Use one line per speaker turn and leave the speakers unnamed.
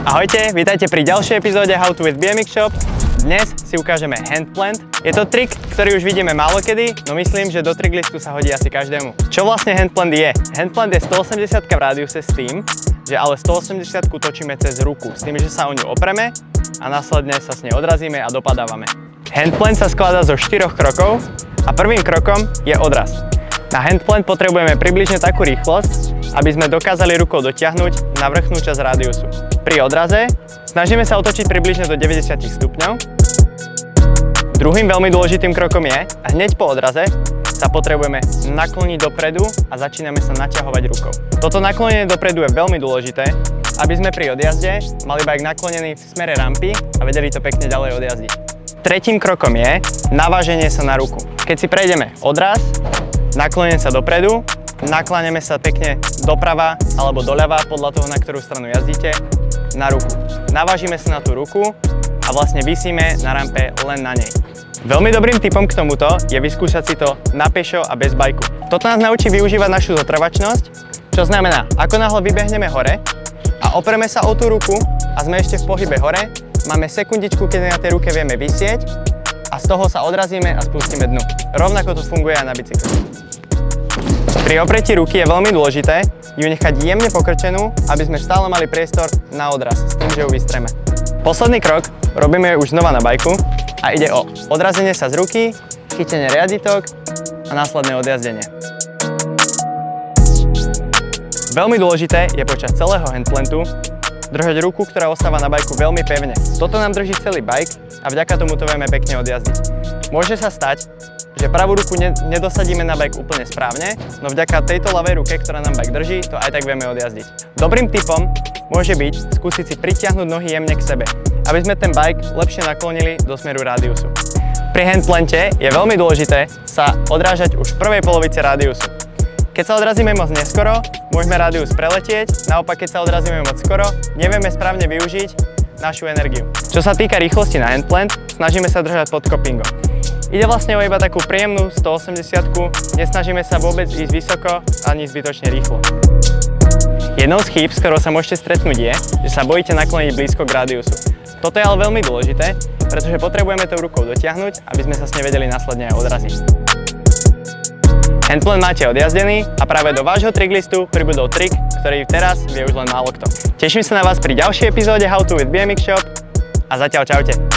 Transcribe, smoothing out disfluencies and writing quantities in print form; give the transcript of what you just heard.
Ahojte, vítajte pri ďalšej epizóde How to with BMX Shop. Dnes si ukážeme handplant. Je to trik, ktorý už vidíme málokedy, no myslím, že do tricklistu sa hodí asi každému. Čo vlastne handplant je? Handplant je 180 v rádiuse s tým, že ale 180 točíme cez ruku, s tým, že sa o ňu opreme a následne sa s nej odrazíme a dopadávame. Handplant sa skladá zo 4 krokov a prvým krokom je odraz. Na handplant potrebujeme približne takú rýchlosť, aby sme dokázali rukou dotiahnuť na vrchnú časť rádiusu. Pri odraze snažíme sa otočiť približne do 90 stupňov. Druhým veľmi dôležitým krokom je, a hneď po odraze sa potrebujeme nakloniť dopredu a začíname sa naťahovať rukou. Toto naklonenie dopredu je veľmi dôležité, aby sme pri odjazde mali bike naklonený v smere rampy a vedeli to pekne ďalej odjazdiť. Tretím krokom je naváženie sa na ruku. Keď si prejdeme odraz, nakloním sa dopredu, nakláňame sa pekne doprava alebo doľava podľa toho, na ktorú stranu jazdíte, na ruku. Navážime sa na tú ruku a vlastne visíme na rampe len na nej. Veľmi dobrým tipom k tomuto je vyskúšať si to na pešo a bez bajku. Toto nás naučí využívať našu zotrvačnosť, čo znamená, ako náhle vybehneme hore a opreme sa o tú ruku a sme ešte v pohybe hore, máme sekundičku, keď na tej ruke vieme visieť a z toho sa odrazíme a spustíme dnu. Rovnako to funguje aj na bicykli. Pri opretí ruky je veľmi dôležité ju nechať jemne pokrčenú, aby sme stále mali priestor na odraz, s tým, že ju vystreme. Posledný krok robíme už znova na bajku a ide o odrazenie sa z ruky, chytenie riaditok a následné odjazdenie. Veľmi dôležité je počas celého handplantu držať ruku, ktorá ostáva na bajku veľmi pevne. Toto nám drží celý bike a vďaka tomu to vieme pekne odjazdiť. Môže sa stať, že pravú ruku nedosadíme na bike úplne správne, no vďaka tejto ľavej ruke, ktorá nám bike drží, to aj tak vieme odjazdiť. Dobrým tipom môže byť skúsiť si pritiahnuť nohy jemne k sebe, aby sme ten bike lepšie naklonili do smeru rádiusu. Pri handplante je veľmi dôležité sa odrážať už v prvej polovici rádiusu. Keď sa odrazíme moc neskoro, môžeme rádius preletieť, naopak keď sa odrazíme moc skoro, nevieme správne využiť našu energiu. Čo sa týka rýchlosti na handplant, snažíme sa držať pod kopingom. Ide vlastne o iba takú príjemnú 180, nesnažíme sa vôbec ísť vysoko ani zbytočne rýchlo. Jednou z chýb, s ktorou sa môžete stretnúť je, že sa bojíte nakloniť blízko k rádiusu. Toto je ale veľmi dôležité, pretože potrebujeme tou rukou dotiahnuť, aby sme sa s nej vedeli následne aj odraziť. Handplant máte odjazdený a práve do vášho tricklistu pribudol trik, ktorý teraz vie už len málo kto. Teším sa na vás pri ďalšej epizóde How to with BMX Shop a zatiaľ čaute.